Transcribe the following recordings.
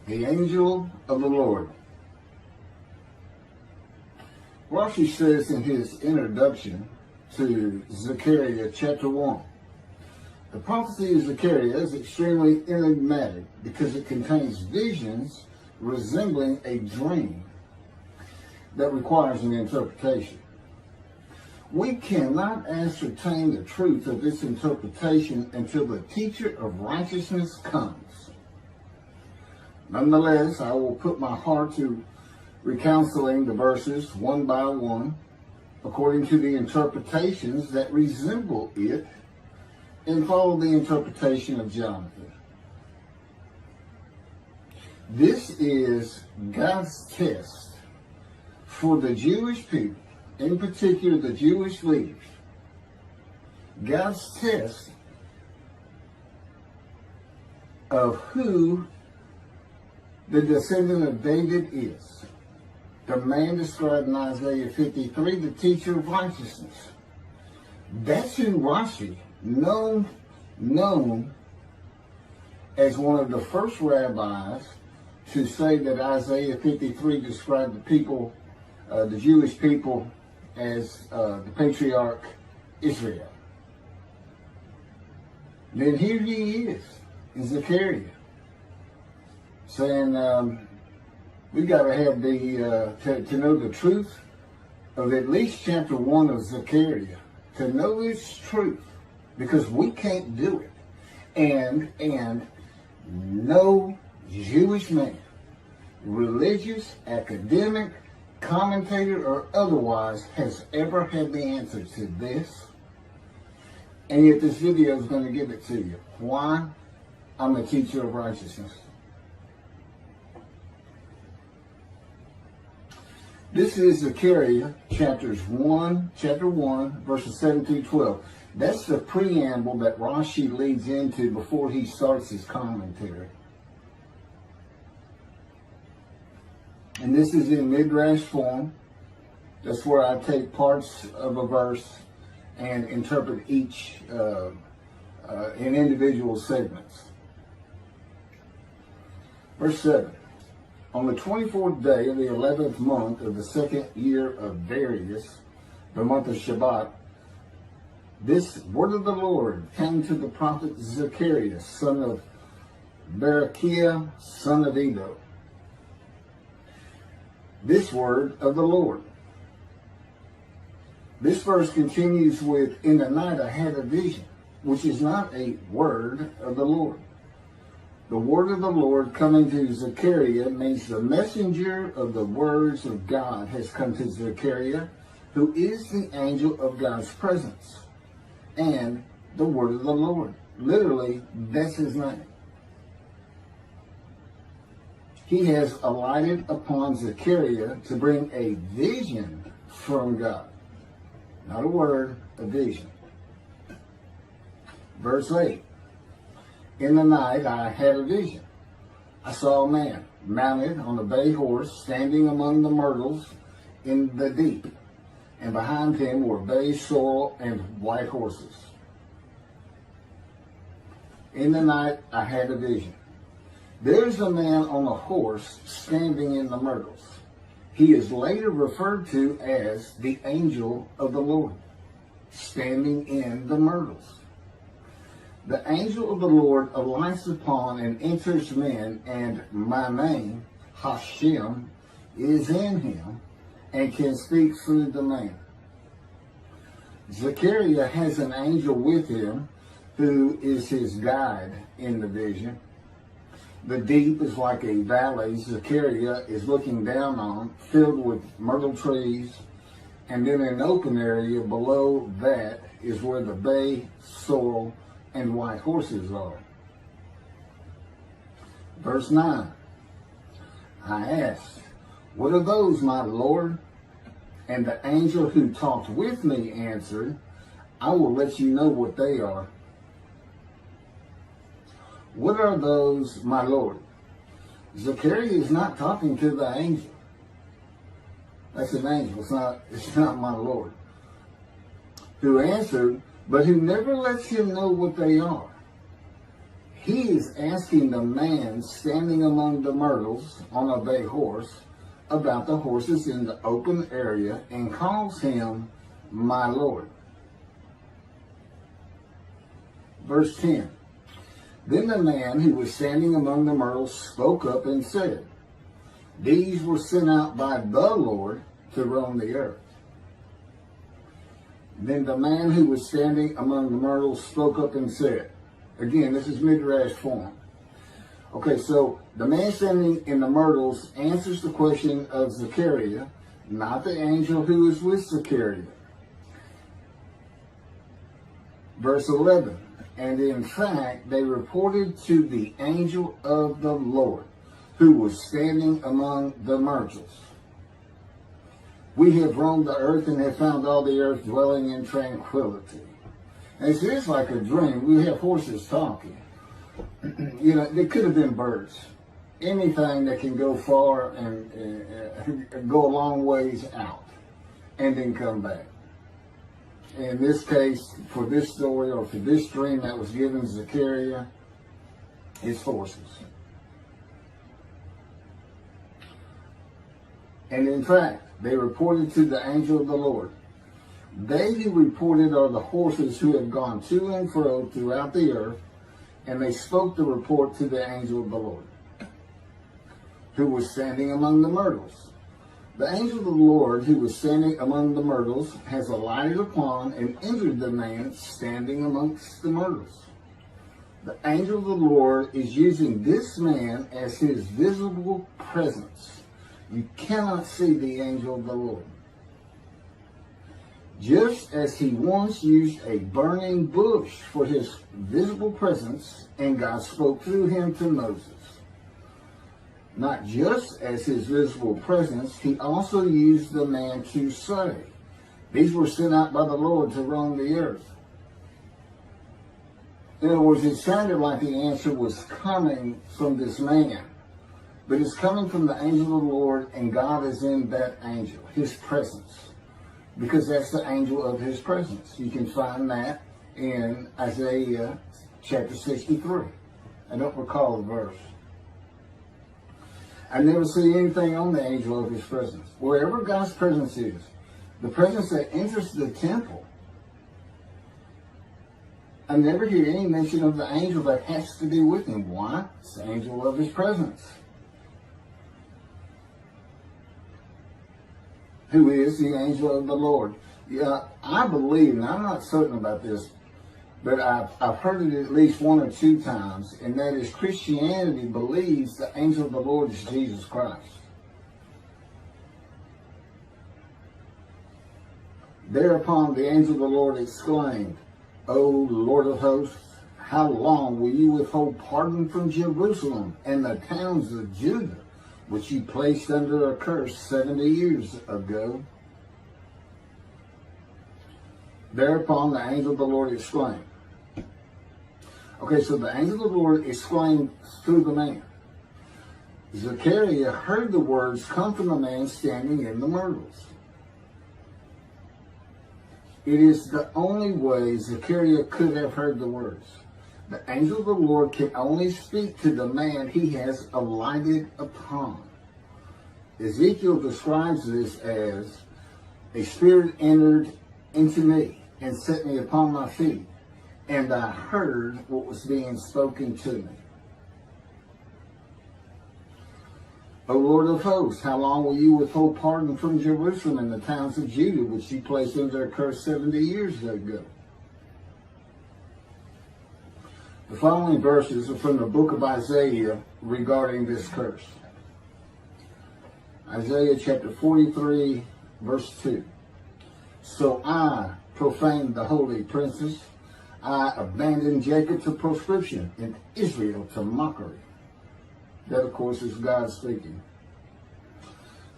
The angel of the Lord. Rashi says in his introduction to Zechariah chapter 1, the prophecy of Zechariah is extremely enigmatic because it contains visions resembling a dream that requires an interpretation. We cannot ascertain the truth of this interpretation until the teacher of righteousness comes. Nonetheless, I will put my heart to recounseling the verses one by one, according to the interpretations that resemble it, and follow the interpretation of Jonathan. This is God's test for the Jewish people, in particular the Jewish leaders. God's test of who the descendant of David is. The man described in Isaiah 53, the teacher of righteousness. That's who Rashi, known as one of the first rabbis to say that Isaiah 53 described the people, the Jewish people, as the patriarch Israel. Then here he is in Zechariah, saying we got to have to know the truth of at least chapter 1 of Zechariah, to know this truth, because we can't do it. And no Jewish man, religious, academic, commentator, or otherwise, has ever had the answer to this. And yet this video is going to give it to you. Why? I'm a teacher of righteousness. This is Zechariah chapter 1, verses 7 through 12. That's the preamble that Rashi leads into before he starts his commentary. And this is in midrash form. That's where I take parts of a verse and interpret each in individual segments. Verse 7. On the 24th day of the 11th month of the second year of Darius, the month of Shabbat, this word of the Lord came to the prophet Zechariah, son of Berechiah, son of Edo. This word of the Lord. This verse continues with, in the night I had a vision, which is not a word of the Lord. The word of the Lord coming to Zechariah means the messenger of the words of God has come to Zechariah, who is the angel of God's presence, and the word of the Lord. Literally, that's his name. He has alighted upon Zechariah to bring a vision from God. Not a word, a vision. Verse 8. In the night I had a vision. I saw a man mounted on a bay horse standing among the myrtles in the deep, and behind him were bay, sorrel, and white horses. In the night I had a vision. There's a man on a horse standing in the myrtles. He is later referred to as the angel of the Lord, standing in the myrtles. The angel of the Lord alights upon and enters men, and my name, Hashem, is in him and can speak through the man. Zechariah has an angel with him who is his guide in the vision. The deep is like a valley Zechariah is looking down on, filled with myrtle trees, and then an open area below that is where the bay, sorrel, and white horses are. Verse 9. I asked, what are those, my Lord? And the angel who talked with me answered, I will let you know what they are. What are those, my Lord? Zechariah is not talking to the angel. That's an angel. It's not my Lord. Who answered, but who never lets him know what they are. he is asking the man standing among the myrtles on a bay horse about the horses in the open area and calls him my Lord. Verse 10. Then the man who was standing among the myrtles spoke up and said, these were sent out by the Lord to roam the earth. Then the man who was standing among the myrtles spoke up and said, again, this is midrash form. Okay, so the man standing in the myrtles answers the question of Zechariah, not the angel who is with Zechariah. Verse 11, and in fact, they reported to the angel of the Lord, who was standing among the myrtles. We have roamed the earth and have found all the earth dwelling in tranquility. And it's just like a dream. We have horses talking. You know, they could have been birds. Anything that can go far and go a long ways out and then come back. In this case, for this story or for this dream that was given to Zechariah, it's horses. And in fact, they reported to the angel of the Lord. They who reported are the horses who have gone to and fro throughout the earth, and they spoke the report to the angel of the Lord, who was standing among the myrtles. The angel of the Lord, who was standing among the myrtles, has alighted upon and entered the man standing amongst the myrtles. The angel of the Lord is using this man as his visible presence. You cannot see the angel of the Lord. Just as he once used a burning bush for his visible presence, and God spoke through him to Moses. Not just as his visible presence, he also used the man to say, these were sent out by the Lord to roam the earth. In other words, it sounded like the answer was coming from this man, but it's coming from the angel of the Lord, and God is in that angel, his presence. Because that's the angel of his presence. You can find that in Isaiah chapter 63. I don't recall the verse. I never see anything on the angel of his presence. Wherever God's presence is, the presence that enters the temple, I never hear any mention of the angel that has to be with him. Why? It's the angel of his presence. Who is the angel of the Lord. Yeah, I believe, and I'm not certain about this, but I've heard it at least one or two times, and that is Christianity believes the angel of the Lord is Jesus Christ. Thereupon the angel of the Lord exclaimed, O Lord of hosts, how long will you withhold pardon from Jerusalem and the towns of Judah, which you placed under a curse 70 years ago? Thereupon the angel of the Lord exclaimed. Okay, so the angel of the Lord exclaimed through the man. Zechariah heard the words come from the man standing in the myrtles. It is the only way Zechariah could have heard the words. The angel of the Lord can only speak to the man he has alighted upon. Ezekiel describes this as, a spirit entered into me and set me upon my feet, and I heard what was being spoken to me. O Lord of hosts, how long will you withhold pardon from Jerusalem and the towns of Judah, which you placed under a curse 70 years ago? The following verses are from the book of Isaiah regarding this curse. Isaiah chapter 43, verse 2. So I profaned the holy princes. I abandoned Jacob to proscription and Israel to mockery. That, of course, is God speaking.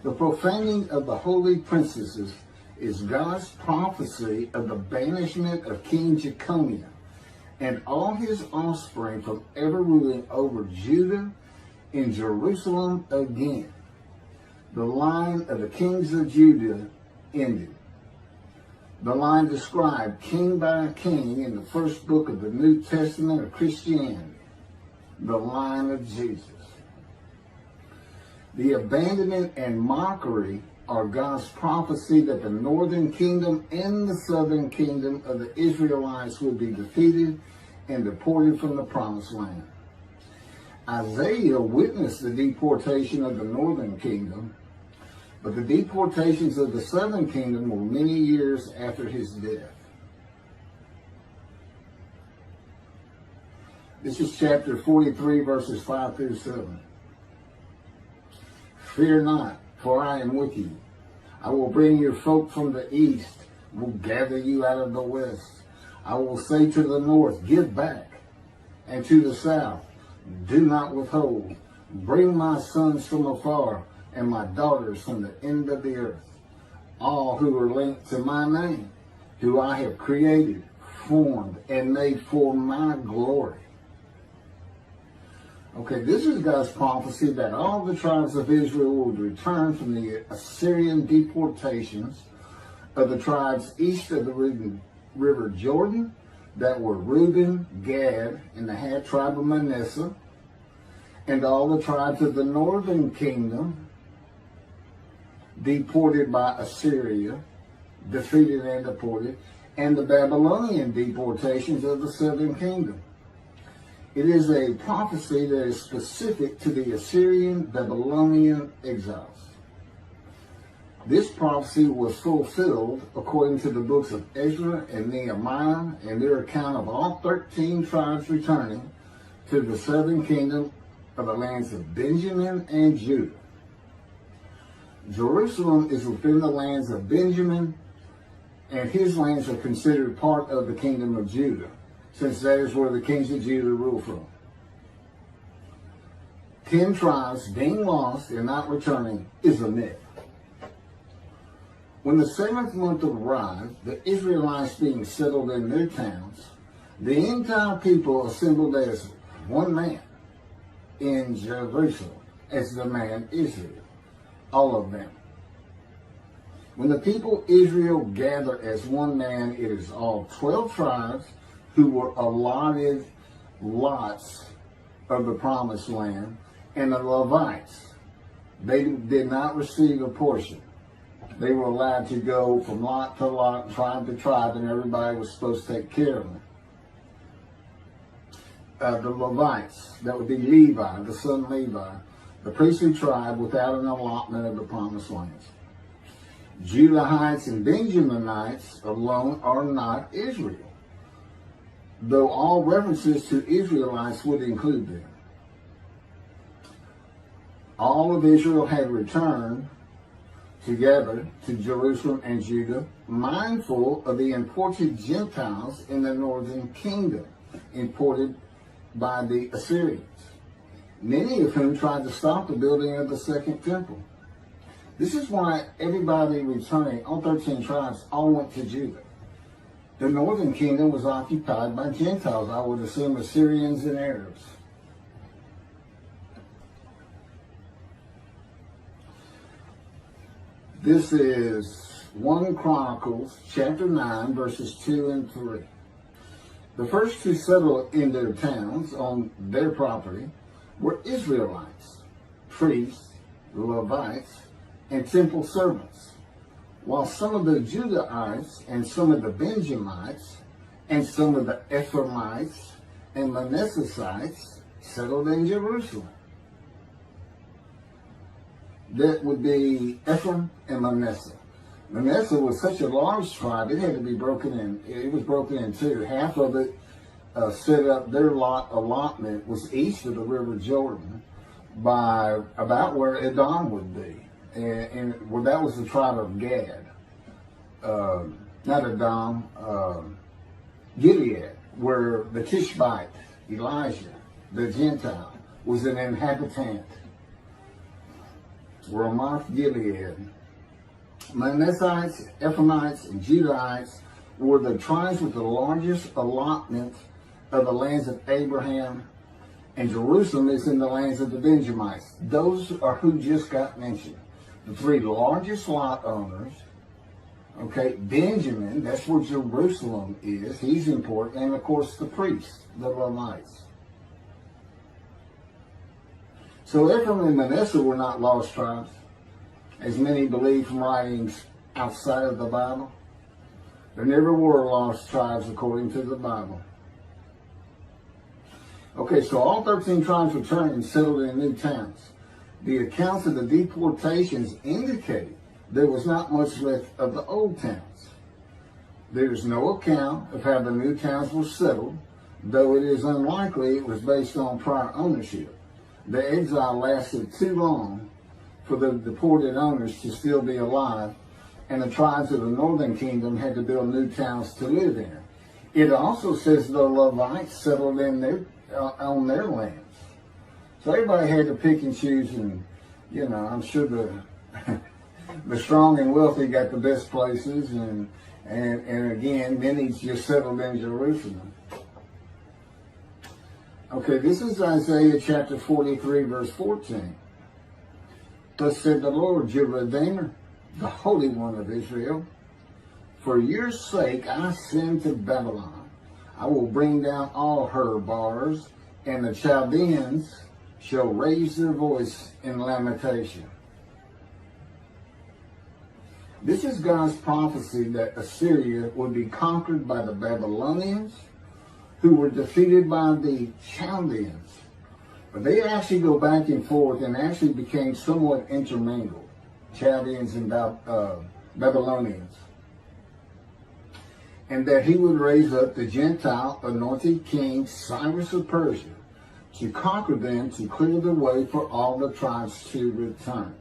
The profaning of the holy princesses is God's prophecy of the banishment of King Jeconiah and all his offspring from ever ruling over Judah and Jerusalem again. The line of the kings of Judah ended. The line described king by king in the first book of the New Testament of Christianity. the line of Jesus. The abandonment and mockery are God's prophecy that the northern kingdom and the southern kingdom of the Israelites would be defeated and deported from the promised land. Isaiah witnessed the deportation of the northern kingdom, but the deportations of the southern kingdom were many years after his death. This is chapter 43, verses 5 through 7. Fear not, for I am with you. I will bring your folk from the east, will gather you out of the west. I will say to the north, give back, and to the south, do not withhold. Bring my sons from afar, and my daughters from the end of the earth, all who are linked to my name, who I have created, formed, and made for my glory. Okay, this is God's prophecy that all the tribes of Israel would return from the Assyrian deportations of the tribes east of the river Jordan that were Reuben, Gad, and the half tribe of Manasseh, and all the tribes of the northern kingdom deported by Assyria, defeated and deported, and the Babylonian deportations of the southern kingdom. It is a prophecy that is specific to the Assyrian Babylonian exiles. This prophecy was fulfilled according to the books of Ezra and Nehemiah and their account of all 13 tribes returning to the southern kingdom of the lands of Benjamin and Judah. Jerusalem is within the lands of Benjamin, and his lands are considered part of the kingdom of Judah, since that is where the kings of Judah rule from. 10 tribes being lost and not returning is a myth. When the 7th month arrived, the Israelites being settled in their towns, the entire people assembled as one man in Jerusalem, as the man Israel, all of them. When the people Israel gather as one man, it is all 12 tribes who were allotted lots of the promised land, and the Levites. They did not receive a portion. They were allowed to go from lot to lot, tribe to tribe, and everybody was supposed to take care of them. The Levites, that would be Levi, the son Levi, the priestly tribe without an allotment of the promised lands. Judahites and Benjaminites alone are not Israel, though all references to Israelites would include them. All of Israel had returned together to Jerusalem and Judah, mindful of the imported Gentiles in the northern kingdom, imported by the Assyrians, many of whom tried to stop the building of the second temple. This is why everybody returning, all 13 tribes, all went to Judah. The northern kingdom was occupied by Gentiles, I would assume Assyrians and Arabs. This is 1 Chronicles chapter 9, verses 2 and 3. The first to settle in their towns on their property were Israelites, priests, Levites, and temple servants, while some of the Judahites and some of the Benjamites and some of the Ephraimites and Manassesites settled in Jerusalem. That would be Ephraim and Manasseh. Manasseh was such a large tribe, it had to be broken in. It was broken in two. Half of it set up, their allotment was east of the river Jordan by about where Edom would be. And well, that was the tribe of Gad. Not Edom, Gilead, where the Tishbite, Elijah, the Gentile, was an inhabitant. Ramoth Gilead. Manassites, Ephraimites, and Judahites were the tribes with the largest allotment of the lands of Abraham, and Jerusalem is in the lands of the Benjamites. Those are who just got mentioned. The 3 largest lot owners. Okay, Benjamin, that's where Jerusalem is. He's important. And of course the priests, the Levites. So Ephraim and Manasseh were not lost tribes, as many believe from writings outside of the Bible. There never were lost tribes according to the Bible. Okay, so all 13 tribes returned and settled in new towns. The accounts of the deportations indicate there was not much left of the old towns. There is no account of how the new towns were settled, though it is unlikely it was based on prior ownership. The exile lasted too long for the deported owners to still be alive, and the tribes of the northern kingdom had to build new towns to live in. It also says the Levites settled in on their lands. So everybody had to pick and choose, and I'm sure the strong and wealthy got the best places, and again, many just settled in Jerusalem. Okay, this is Isaiah chapter 43, verse 14. Thus said the Lord, your Redeemer, the Holy One of Israel, for your sake I send to Babylon. I will bring down all her bars, and the Chaldeans shall raise their voice in lamentation. This is God's prophecy that Assyria would be conquered by the Babylonians, who were defeated by the Chaldeans. But they actually go back and forth and actually became somewhat intermingled, Chaldeans and Babylonians. And that he would raise up the Gentile anointed king Cyrus of Persia to conquer them, to clear the way for all the tribes to return.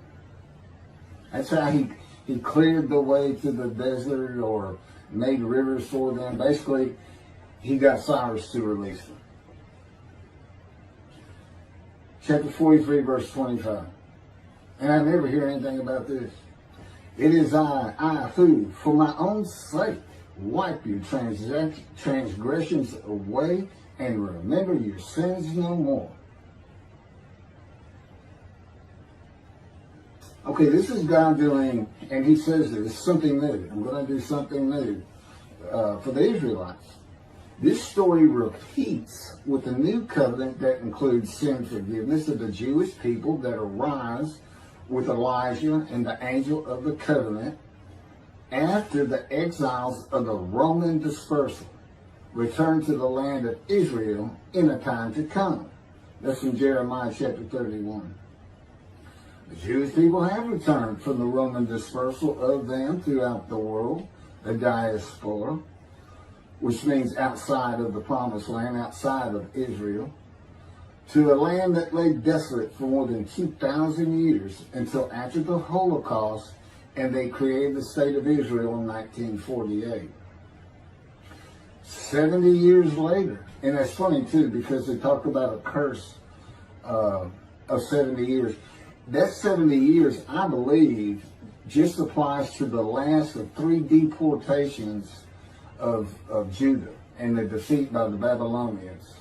That's how he cleared the way to the desert, or made rivers for them. Basically, he got Cyrus to release them. Chapter 43, verse 25. And I never hear anything about this. It is I who, for my own sake, wipe your transgressions away and remember your sins no more. Okay, this is God doing, and he says this, something new. I'm going to do something new for the Israelites. This story repeats with the new covenant that includes sin forgiveness of the Jewish people that arise with Elijah and the angel of the covenant after the exiles of the Roman dispersal return to the land of Israel in a time to come. That's in Jeremiah chapter 31. The Jewish people have returned from the Roman dispersal of them throughout the world, the diaspora, which means outside of the promised land, outside of Israel, to a land that lay desolate for more than 2,000 years until after the Holocaust, and they created the state of Israel in 1948. 70 years later, and that's funny too, because they talk about a curse of 70 years. That 70 years, I believe, just applies to the last of 3 deportations of Judah and the defeat by the Babylonians,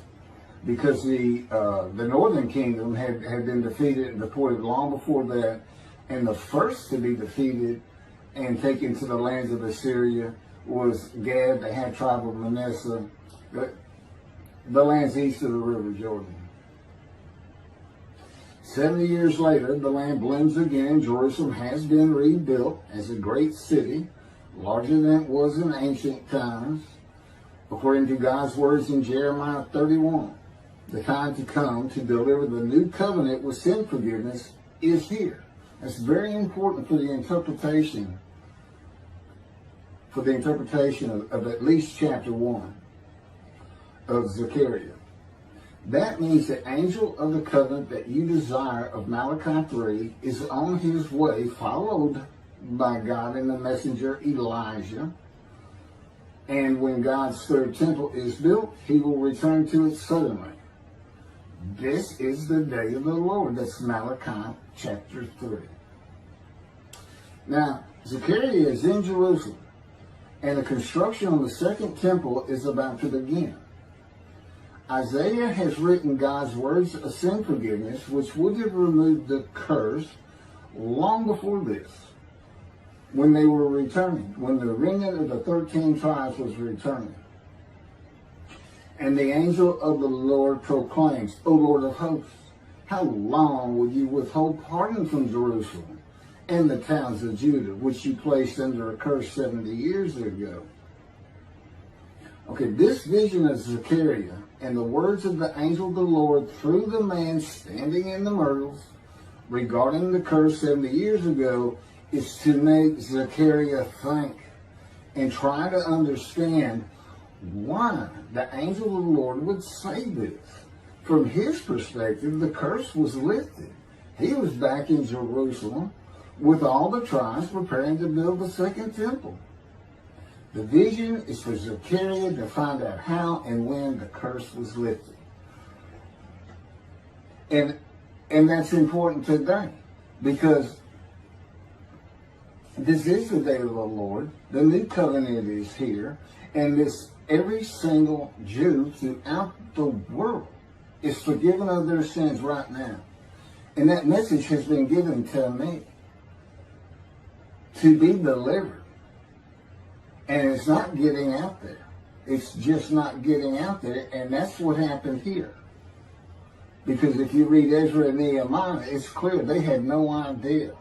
because the northern kingdom had been defeated and deported long before that, and the first to be defeated and taken to the lands of Assyria was Gad, the half tribe of Manasseh, the lands east of the river Jordan. 70 years later, the land blooms again. Jerusalem has been rebuilt as a great city, larger than it was in ancient times, according to God's words in Jeremiah 31. The time to come to deliver the new covenant with sin forgiveness is here. That's very important for the interpretation of at least chapter 1 of Zechariah. That means the angel of the covenant that you desire of Malachi 3 is on his way, followed by God and the messenger Elijah. And when God's third temple is built, he will return to it suddenly. This is the day of the Lord. That's Malachi chapter 3. Now, Zechariah is in Jerusalem, and the construction of the second temple is about to begin. Isaiah has written God's words of sin forgiveness, which would have removed the curse long before this, when they were returning, when the remnant of the 13 tribes was returning. And the angel of the Lord proclaims, O Lord of hosts, how long will you withhold pardon from Jerusalem and the towns of Judah, which you placed under a curse 70 years ago? Okay, this vision of Zechariah and the words of the angel of the Lord through the man standing in the myrtles regarding the curse 70 years ago is to make Zechariah think and try to understand why the angel of the Lord would say this. From his perspective, the curse was lifted. He was back in Jerusalem with all the tribes preparing to build the second temple. The vision is for Zechariah to find out how and when the curse was lifted. And that's important today, because this is the day of the Lord. The new covenant is here, and every single Jew throughout the world is forgiven of their sins right now. And that message has been given to me to be delivered. And it's not getting out there. It's just not getting out there. And that's what happened here. Because if you read Ezra and Nehemiah, it's clear they had no idea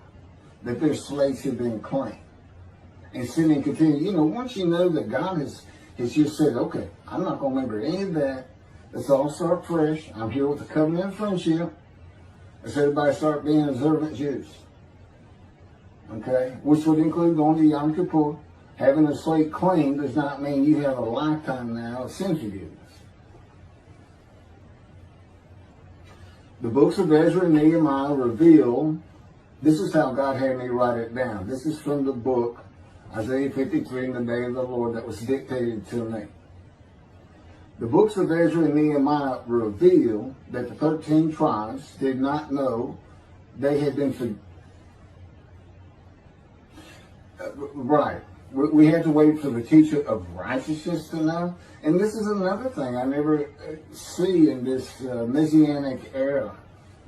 that their slates had been claimed. And sin and continue. You know, once you know that God has just said, okay, I'm not going to remember any of that. Let's all start fresh. I'm here with the covenant of friendship. Let's everybody start being observant Jews. Okay? Which would include going to Yom Kippur. Having a slate clean does not mean you have a lifetime now of sin forgiveness. The books of Ezra and Nehemiah reveal, this is how God had me write it down. This is from the book, Isaiah 53, in the day of the Lord, that was dictated to me. The books of Ezra and Nehemiah reveal that the 13 tribes did not know they had been right. We have to wait for the teacher of righteousness to know. And this is another thing I never see in this Messianic era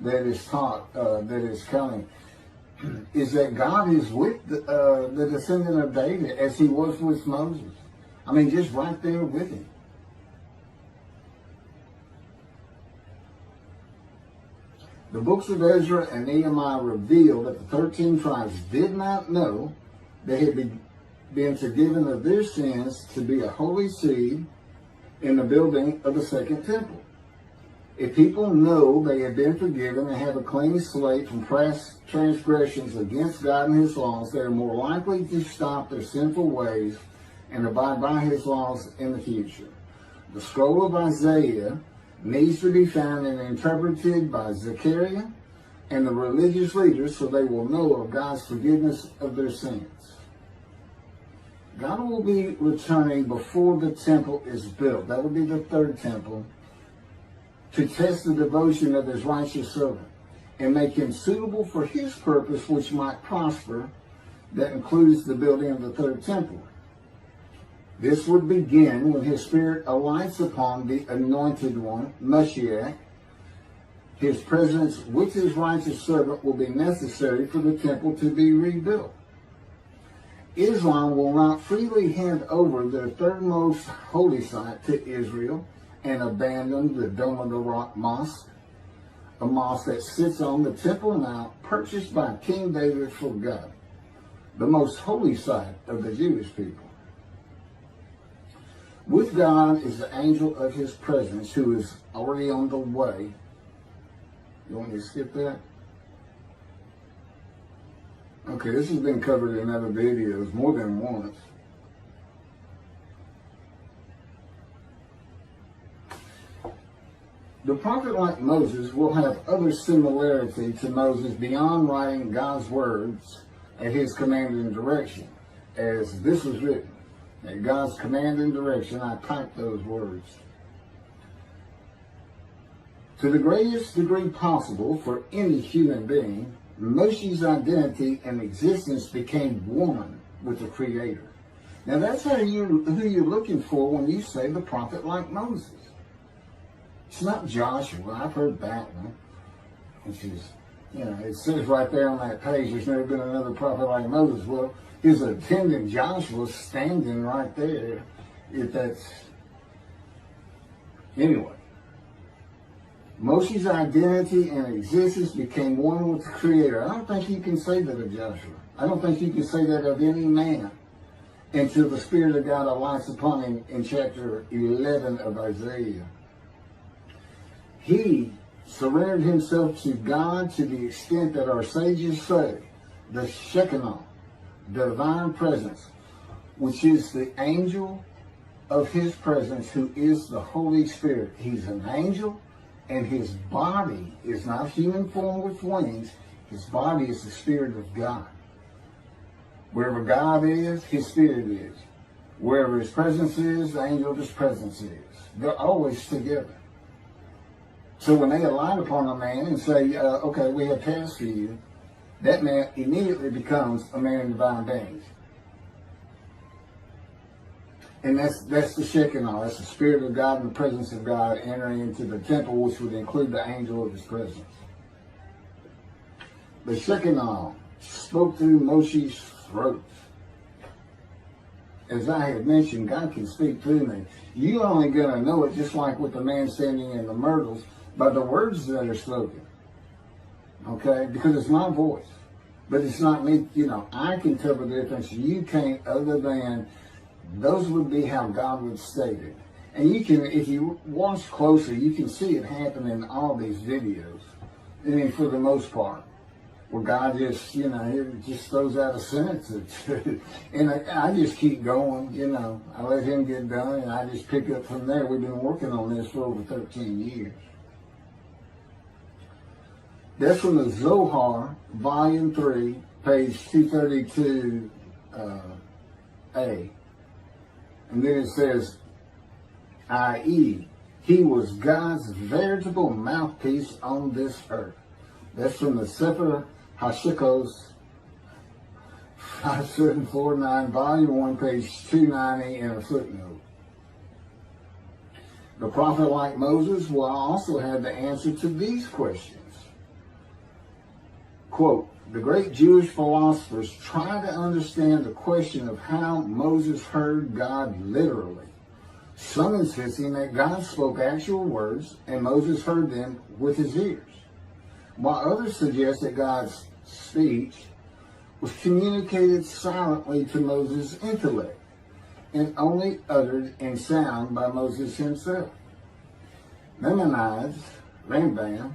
that is taught, that is coming, is that God is with the descendant of David as he was with Moses. I mean, just right there with him. The books of Ezra and Nehemiah reveal that the 13 tribes did not know they had been forgiven of their sins to be a holy seed in the building of the second temple. If people know they have been forgiven and have a clean slate from past transgressions against God and his laws, they are more likely to stop their sinful ways and abide by his laws in the future. The scroll of Isaiah needs to be found and interpreted by Zechariah and the religious leaders so they will know of God's forgiveness of their sins. God will be returning before the temple is built. That will be the third temple, to test the devotion of his righteous servant and make him suitable for his purpose, which might prosper. That includes the building of the third temple. This would begin when his spirit alights upon the anointed one, Moshiach. His presence with his righteous servant will be necessary for the temple to be rebuilt. Islam will not freely hand over their third most holy site to Israel and abandon the Dome of the Rock Mosque, a mosque that sits on the Temple Mount purchased by King David for God, the most holy site of the Jewish people. With God is the angel of his presence who is already on the way. You want me to skip that? Okay, this has been covered in other videos more than once. The prophet like Moses will have other similarity to Moses beyond writing God's words at his command and direction. As this was written, at God's command and direction, I typed those words. To the greatest degree possible for any human being, Moshe's identity and existence became one with the Creator. Now that's who you're looking for when you say the prophet like Moses. It's not Joshua. I've heard that one. Which is, it says right there on that page, there's never been another prophet like Moses. Well, his attendant Joshua standing right there. If that's... Anyway. Moshe's identity and existence became one with the Creator. I don't think you can say that of Joshua. I don't think you can say that of any man until the Spirit of God alights upon him in chapter 11 of Isaiah. He surrendered himself to God to the extent that our sages say the Shekinah, the divine presence, which is the angel of his presence, who is the Holy Spirit. He's an angel, and his body is not human form with wings. His body is the Spirit of God. Wherever God is, his Spirit is. Wherever his presence is, the angel of his presence is. They're always together. So when they align upon a man and say, okay, we have tasks for you, that man immediately becomes a man in divine beings. And that's the Shekinah. That's the Spirit of God and the presence of God entering into the temple, which would include the angel of his presence. The Shekinah spoke through Moshe's throat. As I have mentioned, God can speak through me. You're only going to know it, just like with the man standing in the myrtles, by the words that are spoken. Okay? Because it's my voice. But it's not me. You know, I can tell the difference. You can't, other than those would be how God would state it. And you can, if you watch closer, you can see it happen in all these videos. I mean, for the most part. Where God just, you know, it just throws out a sentence or two. And I just keep going, you know. I let him get done, and I just pick up from there. We've been working on this for over 13 years. That's from the Zohar, Volume 3, page 232A. And then it says, i.e., he was God's veritable mouthpiece on this earth. That's from the Sefer Hashikos, 5749, Volume 1, page 290, and a footnote. The prophet, like Moses, will also have the answer to these questions. Quote, the great Jewish philosophers try to understand the question of how Moses heard God literally. Some insisting that God spoke actual words and Moses heard them with his ears, while others suggest that God's speech was communicated silently to Moses' intellect and only uttered in sound by Moses himself. Maimonides, Rambam,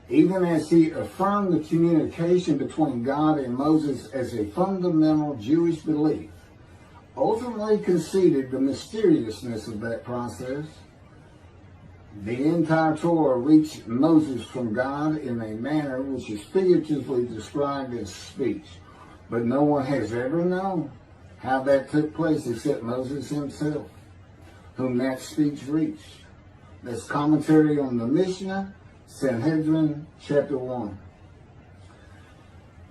even as he affirmed the communication between God and Moses as a fundamental Jewish belief, ultimately conceded the mysteriousness of that process. The entire Torah reached Moses from God in a manner which is figuratively described as speech, but no one has ever known how that took place except Moses himself, whom that speech reached. That's commentary on the Mishnah, Sanhedrin, chapter 1.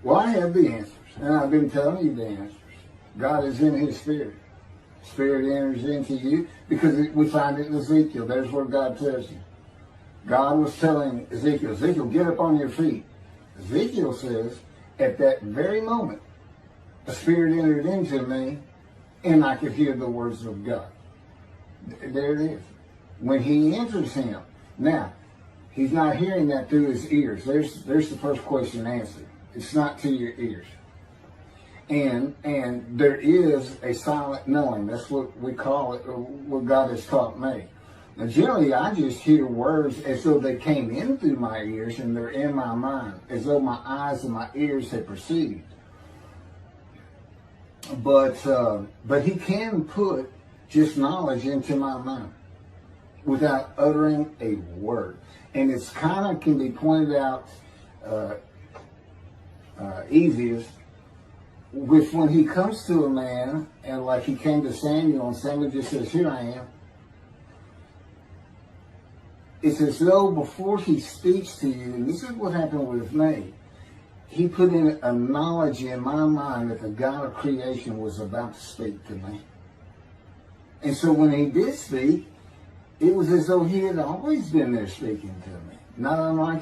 Well, I have the answers, and I've been telling you the answers. God is in his Spirit. Spirit enters into you, because we find it in Ezekiel. There's where God tells you. God was telling Ezekiel, Ezekiel, get up on your feet. Ezekiel says, at that very moment, a spirit entered into me, and I could hear the words of God. There it is. When he enters him. Now, he's not hearing that through his ears. There's the first question answered. It's not to your ears. And there is a silent knowing. That's what we call it, or what God has taught me. Now, generally, I just hear words as though they came in through my ears and they're in my mind, as though my eyes and my ears had perceived. But he can put just knowledge into my mind without uttering a word. And it's kind of can be pointed out easiest with when he comes to a man, and like he came to Samuel, and Samuel just says, here I am. It's as though before he speaks to you, and this is what happened with me, he put in a knowledge in my mind that the God of creation was about to speak to me. And so when he did speak, it was as though he had always been there speaking to me. Not unlike